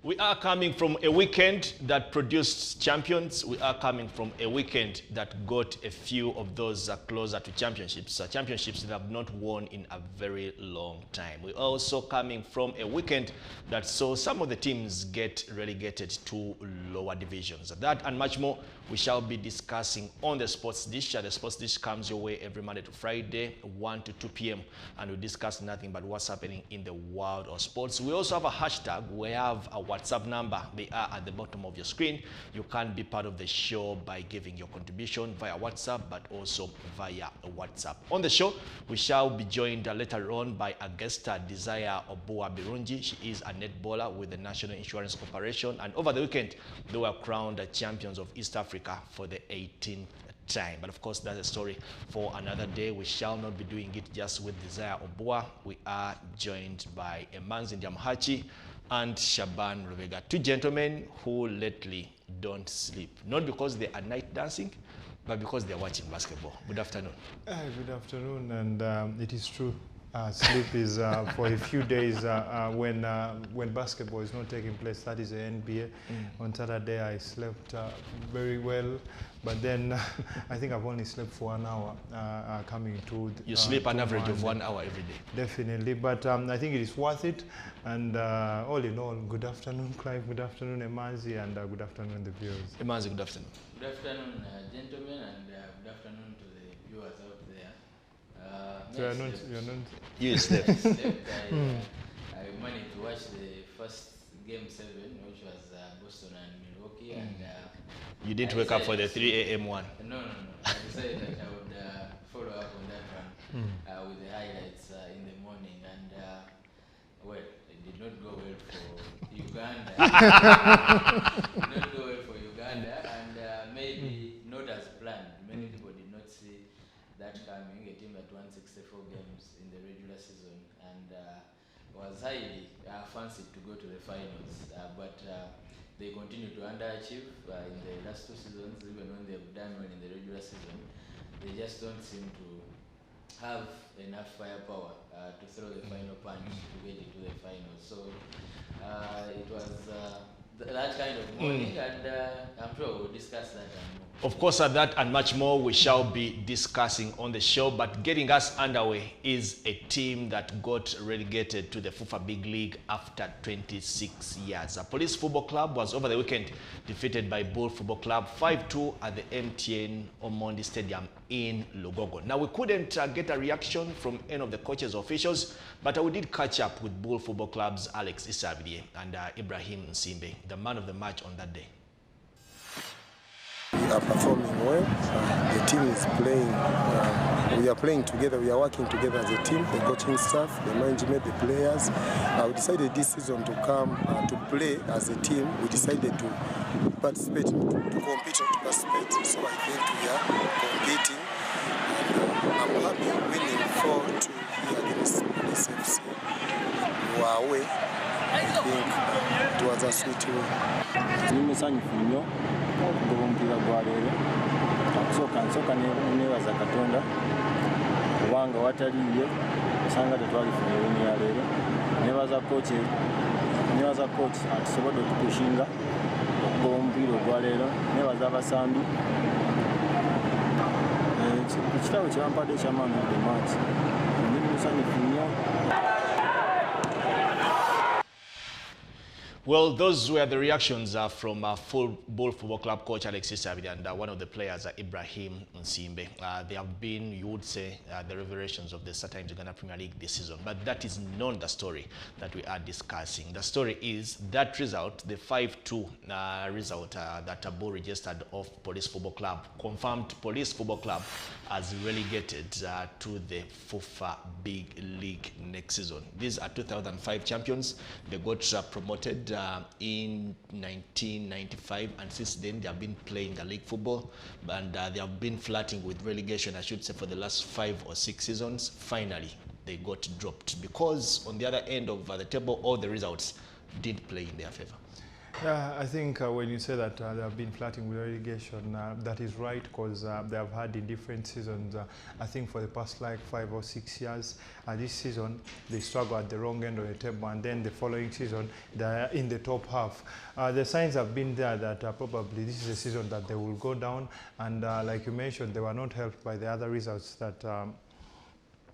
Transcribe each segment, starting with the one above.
We are coming from a weekend that produced champions. We are coming from a weekend that got a few of those closer to championships. Championships that have not won in a very long time. We're also coming from a weekend that saw some of the teams get relegated to lower divisions. That and much more we shall be discussing on the Sports Dish. The Sports Dish comes your way every Monday to Friday, 1 to 2 p.m. and we discuss nothing but what's happening in the world of sports. We also have a hashtag. We have a WhatsApp number. They are at the bottom of your screen. You can be part of the show by giving your contribution via WhatsApp, but also via WhatsApp. On the show, we shall be joined later on by a guest, Desire Obua Birungi. She is a netballer with the National Insurance Corporation, and over the weekend, they were crowned champions of East Africa for the 18th time. But of course, that's a story for another day. We shall not be doing it just with Desire Obua. We are joined by Emanzi Ndiamhachi and Shaban Rubega, two gentlemen who lately don't sleep, not because they are night dancing, but because they are watching basketball. Good afternoon. Good afternoon, and it is true. Sleep is for a few days when basketball is not taking place. That is the NBA. On Saturday, I slept very well, but then I think I've only slept for 1 hour coming to. You sleep an average of 1 hour every day. Definitely, but I think it is worth it. And all in all, good afternoon, Clive. Good afternoon, Emanzi, and good afternoon, the viewers. Emanzi, good afternoon. Good afternoon, gentlemen, and good afternoon to the viewers out there. So you're not. You slept. I managed to watch the first game 7, which was Boston and Milwaukee, and you didn't wake up for the 3 a.m. one. No. I decided that I would follow up on that one with the highlights in the morning, and well, it did not go well for Uganda. Did not go well for Uganda, and maybe not as planned. Many people did not see that coming. A team that won 64 games in the regular season and was highly fancied to go to the finals, but they continue to underachieve in the last 2 seasons. Even when they've done well in the regular season, they just don't seem to have enough firepower to throw the final punch to get into the finals. So it was that kind of morning, and I'm sure we'll discuss that and more. Of course, that and much more we shall be discussing on the show, but getting us underway is a team that got relegated to the FIFA Big League after 26 years. Police Football Club was over the weekend defeated by Bull Football Club 5-2 at the MTN Omondi Stadium in Lugogo. Now, we couldn't get a reaction from any of the coaches or officials, but we did catch up with Bull Football Club's Alex Isabidie and Ibrahim Nsimbe, the man of the match on that day. We are performing well. The team is playing. We are playing together. We are working together as a team. The coaching staff, the management, the players. We decided this season to come to play as a team. We decided to participate, to compete, and to participate. So I think we are competing. And I'm happy winning 4-2 here against Police FC. We were away. I think it was a sweet win. Omupiira gwa leero nsooka neebaza Katonda kubanga wataliye osanga tetwalifuna ewini ya leero. Neebaza kooki atusobodde okupushinga okugoba omupiira ogwa leero. Neebaza abasambi ekitabo kye bampadde ekyamaanyi mu maaki. Ndi musanyufu nnyo. Well, those were the reactions from Bull Football Club coach Alex Isabidie and one of the players, Ibrahim Nsimbe. They have been, you would say, the revelations of the Saturday Uganda Premier League this season. But that is not the story that we are discussing. The story is that result, the 5-2 result that Bull registered of Police Football Club, confirmed Police Football Club as relegated to the FIFA Big League next season. These are 2005 champions. They got promoted in 1995, and since then they have been playing the league football, and they have been flirting with relegation, I should say, for the last 5 or 6 seasons. Finally, they got dropped because on the other end of the table, all the results did play in their favor. I think when you say that they have been flirting with relegation, that is right, because they have had in different seasons, I think for the past like 5 or 6 years, this season they struggle at the wrong end of the table, and then the following season they are in the top half. The signs have been there that probably this is a season that they will go down, and like you mentioned, they were not helped by the other results that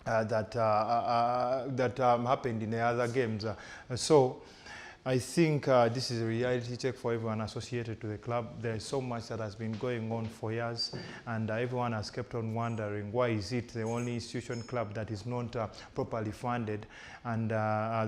happened in the other games. So I think this is a reality check for everyone associated to the club. There is so much that has been going on for years, and everyone has kept on wondering, why is it the only institution club that is not properly funded? And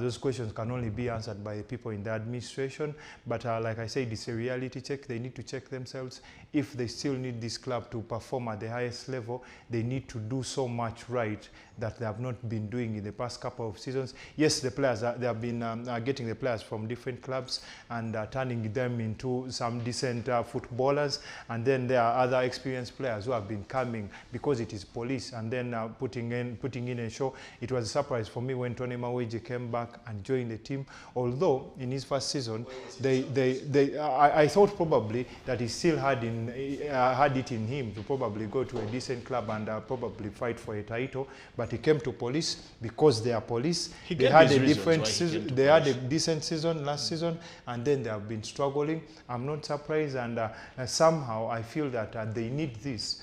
those questions can only be answered by the people in the administration. But like I said, it's a reality check. They need to check themselves. If they still need this club to perform at the highest level, they need to do so much right that they have not been doing in the past couple of seasons. Yes, the players, they have been getting the players from different clubs and turning them into some decent footballers. And then there are other experienced players who have been coming because it is police, and then putting in a show. It was a surprise for me when Tony Maweje came back and joined the team. Although in his first season, I thought probably that he still had it in him to probably go to a decent club and probably fight for a title. But he came to police because they are police. They had a different season. They had a decent season last season, and then they have been struggling. I'm not surprised, and somehow I feel that they need this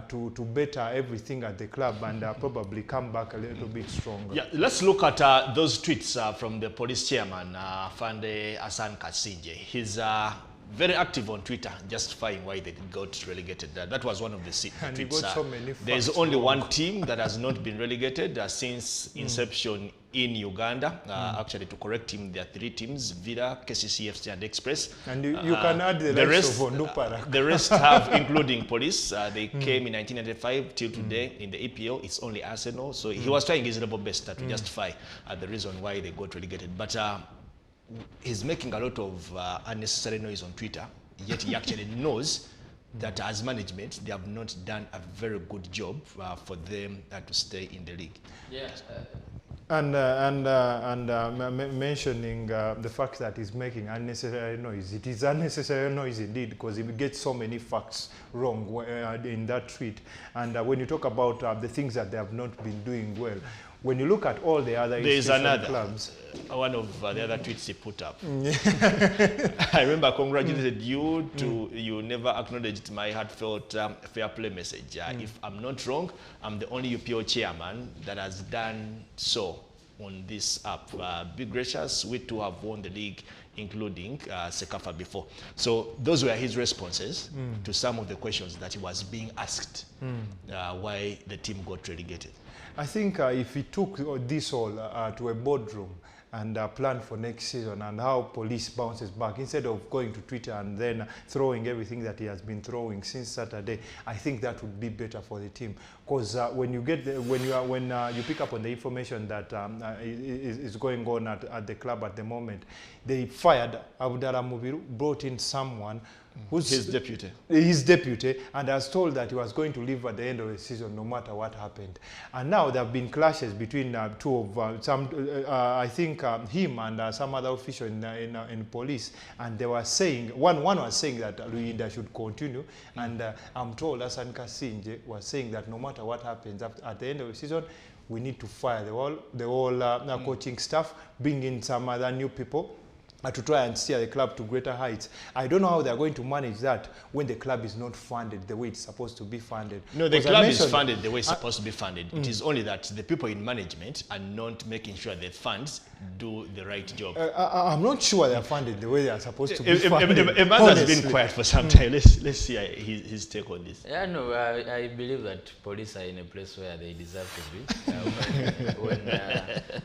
to better everything at the club and probably come back a little bit stronger. Yeah, let's look at those tweets from the police chairman, Fande Hassan Kasinje. He's very active on Twitter, justifying why they got relegated. That was one of the and tweets. Got so many there's only one team that has not been relegated since inception in Uganda. Actually, to correct him, there are 3 teams: Vida, KCCFC, and Express. And you can add the rest of Ondupara. The rest have, including Police. They came in 1995 till today in the EPL. It's only Arsenal. So he was trying his level best to justify the reason why they got relegated. But he's making a lot of unnecessary noise on Twitter, yet he actually knows that as management, they have not done a very good job for them to stay in the league. Yeah. Mentioning the fact that he's making unnecessary noise. It is unnecessary noise indeed, because he gets so many facts wrong in that tweet. And when you talk about the things that they have not been doing well, when you look at all the other clubs, one of the other tweets he put up. I remember congratulated you to you never acknowledged my heartfelt fair play message. If I'm not wrong, I'm the only UPO chairman that has done so on this app. Be gracious, we too have won the league, including Sekafa before. So those were his responses to some of the questions that he was being asked why the team got relegated. I think if he took this all to a boardroom and plan for next season and how police bounces back, instead of going to Twitter and then throwing everything that he has been throwing since Saturday, I think that would be better for the team. Because when you get when you pick up on the information that is going on at the club at the moment, they fired Abdallah Mubiru, brought in someone who's his deputy, and has told that he was going to leave at the end of the season no matter what happened. And now there have been clashes between two of I think him and some other official in police, and they were saying, one was saying that Luinda should continue, and I'm told Hassan Kasinje was saying that no matter what happens at the end of the season, we need to fire the whole coaching staff, bring in some other new people to try and steer the club to greater heights. I don't know how they're going to manage that when the club is not funded the way it's supposed to be funded. No, the club is funded the way it's supposed to be funded. It is only that the people in management are not making sure the funds do the right job. I'm not sure they're funded the way they are supposed to be funded. Emaz has been quiet for some time. Let's see his take on this. Yeah, no, I believe that police are in a place where they deserve to be.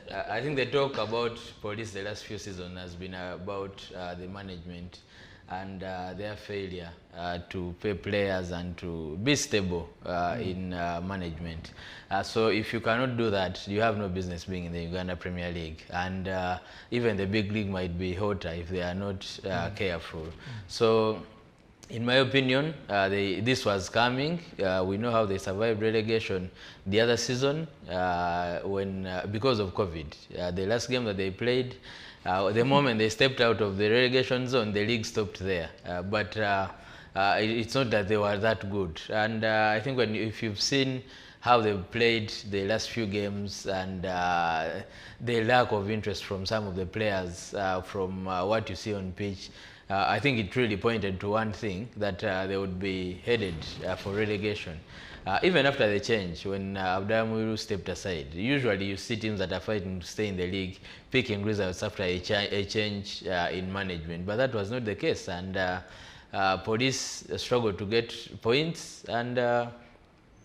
I think the talk about police the last few seasons has been about the management and their failure to pay players and to be stable in management. So if you cannot do that, you have no business being in the Uganda Premier League. And even the big league might be hotter if they are not careful. So in my opinion, this was coming. We know how they survived relegation the other season when because of COVID. The last game that they played, The moment they stepped out of the relegation zone, the league stopped there. It's not that they were that good. And I think if you've seen how they've played the last few games and the lack of interest from some of the players from what you see on pitch, I think it really pointed to one thing, that they would be headed for relegation. Even after the change, when Abdulhamid stepped aside, usually you see teams that are fighting to stay in the league picking results after a change in management, but that was not the case. And Police struggled to get points, and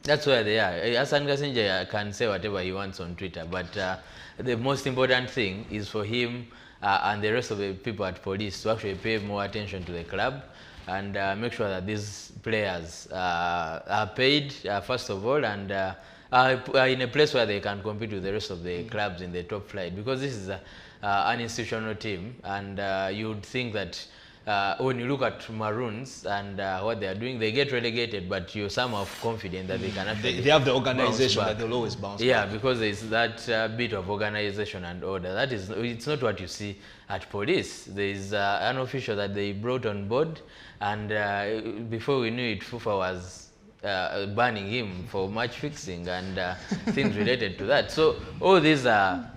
that's where they are. Hassan Gasinja can say whatever he wants on Twitter, but the most important thing is for him and the rest of the people at Police to actually pay more attention to the club and make sure that these players are paid, first of all, and are in a place where they can compete with the rest of the clubs in the top flight, because this is an institutional team, and you would think that when you look at Maroons and what they are doing, they get relegated, but you're somehow confident that they can actually they have the organization that they'll always bounce back. Because there's that bit of organization and order. That is, it's not what you see at Police. There's an official that they brought on board, and before we knew it, FIFA was banning him for match fixing and things related to that. So all these are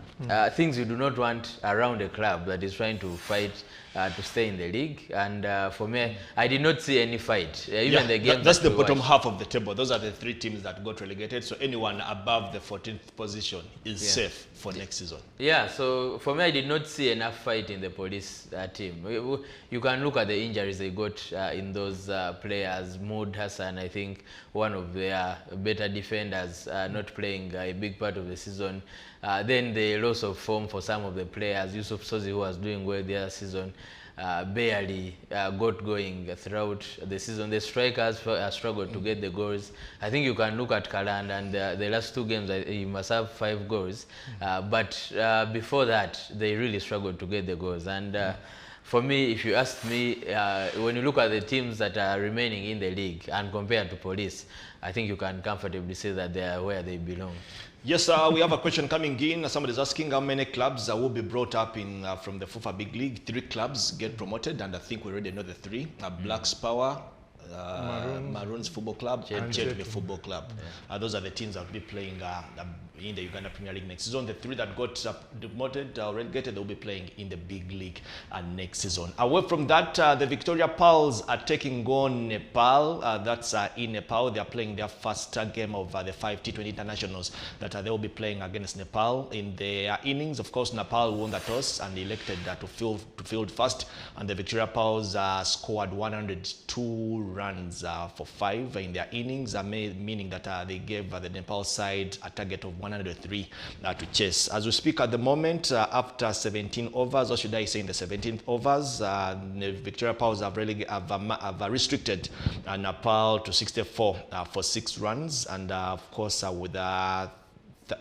things you do not want around a club that is trying to fight to stay in the league. And for me, I did not see any fight. Even the game that's the bottom half of the table. Those are the 3 teams that got relegated. So anyone above the 14th position is safe for next season. Yeah, so for me, I did not see enough fight in the Police team. You can look at the injuries they got in those players. Mood Hassan, I think, one of their better defenders, not playing a big part of the season. Then the loss of form for some of the players. Yusuf Sozi, who was doing well the other season, barely got going throughout the season. The strikers struggled to get the goals. I think you can look at Kaland, and the last 2 games he must have 5 goals. But before that, they really struggled to get the goals. And for me, if you ask me, when you look at the teams that are remaining in the league and compared to Police, I think you can comfortably say that they are where they belong. Yes, we have a question coming in. Somebody is asking how many clubs will be brought up in from the FIFA Big League. 3 clubs get promoted, and I think we already know the 3. Blacks Power, Maroons Football Club, and Jet Football Club. Those are the teams that will be playing in the Uganda Premier League next season. The 3 that got demoted or relegated, they'll be playing in the Big League next season. Away from that, the Victoria Pearls are taking on Nepal. That's in Nepal. They are playing their first game of the 5 T20 internationals that they will be playing against Nepal. In their innings, of course, Nepal won the toss and elected to field first, and the Victoria Pearls scored 102 runs for 5 in their innings, meaning that they gave the Nepal side a target of 103 to chase. As we speak at the moment, after 17 overs, or should I say in the 17th overs, the Victoria Pearls have restricted Nepal to 64 for 6 runs, and of course with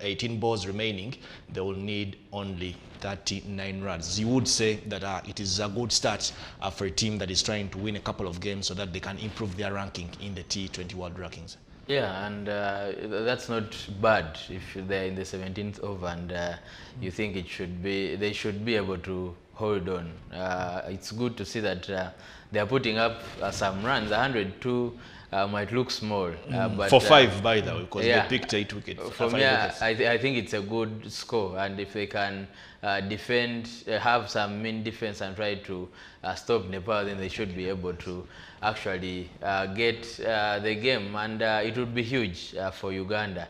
18 balls remaining, they will need only 39 runs. You would say that it is a good start for a team that is trying to win a couple of games so that they can improve their ranking in the T20 World Rankings. Yeah, and that's not bad if they're in the 17th over, and you think they should be able to hold on. It's good to see that they're putting up some runs. 102 might look small, but for 5, by the way, because they picked 8 wickets. For me, I think it's a good score, and if they can defend, have some mean defense and try to stop Nepal, then they should be able to actually get the game, and it would be huge for Uganda.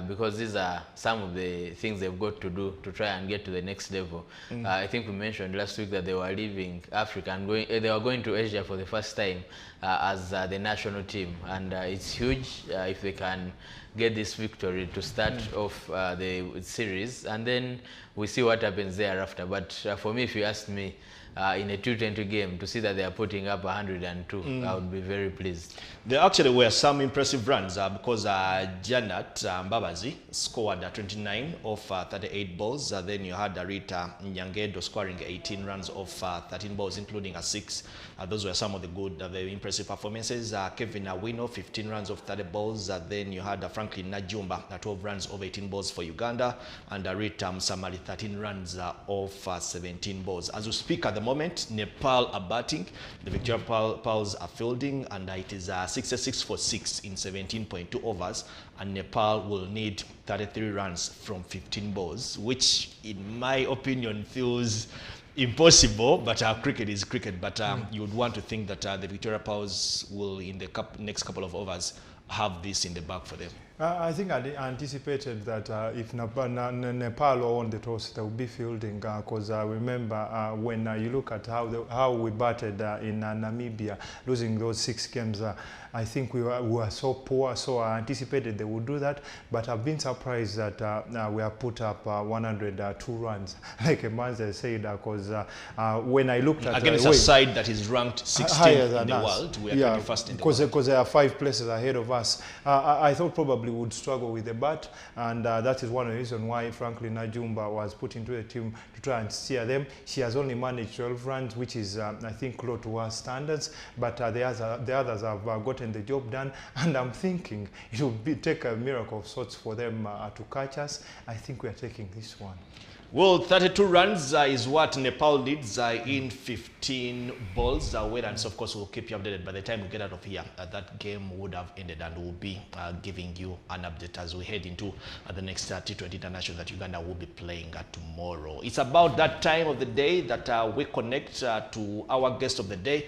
Because these are some of the things they've got to do to try and get to the next level. I think we mentioned last week that they were leaving Africa and they were going to Asia for the first time as the national team, and it's huge if they can get this victory to start off the series, and then we see what happens thereafter. But for me, if you ask me, in a T20 game, to see that they are putting up 102, I would be very pleased. There actually were some impressive runs because Janet Mbabazi scored 29 off 38 balls. Then you had Rita Nyangedo scoring 18 runs off 13 balls, including a 6. Those were some of the good, very impressive performances. Kevin Awino, 15 runs off 30 balls. Then you had Franklin Najumba, 12 runs over 18 balls for Uganda. And Rita Msamali, 13 runs runs off 17 balls. As we speak at the moment, Nepal are batting, the Victoria Pearls are fielding, and it is 66 for 6 in 17.2 overs, and Nepal will need 33 runs from 15 balls, which in my opinion feels impossible, but cricket is cricket. But you would want to think that the Victoria Pearls will, in the next couple of overs, have this in the bag for them. I think I anticipated that if Nepal won the toss, they would be fielding, because remember when you look at how we batted in Namibia, losing those 6 games, I think we were so poor, so I anticipated they would do that, but I've been surprised that we have put up 102 runs, like Emanze said, because when I looked at... Against a side that is ranked 16th in the world, we are 21st in the world. Because there are 5 places ahead of us. I thought probably would struggle with the bat, and that is one of the reasons why Franklin Najumba was put into the team to try and steer them. She has only managed 12 runs, which is I think low to her standards, but the others have gotten the job done, and I'm thinking it would take a miracle of sorts for them to catch us. I think we are taking this one. Well, 32 runs is what Nepal needs in 15 balls. And of course, we'll keep you updated. By the time we get out of here, that game would have ended, and we'll be giving you an update as we head into the next T20 International that Uganda will be playing tomorrow. It's about that time of the day that we connect to our guest of the day.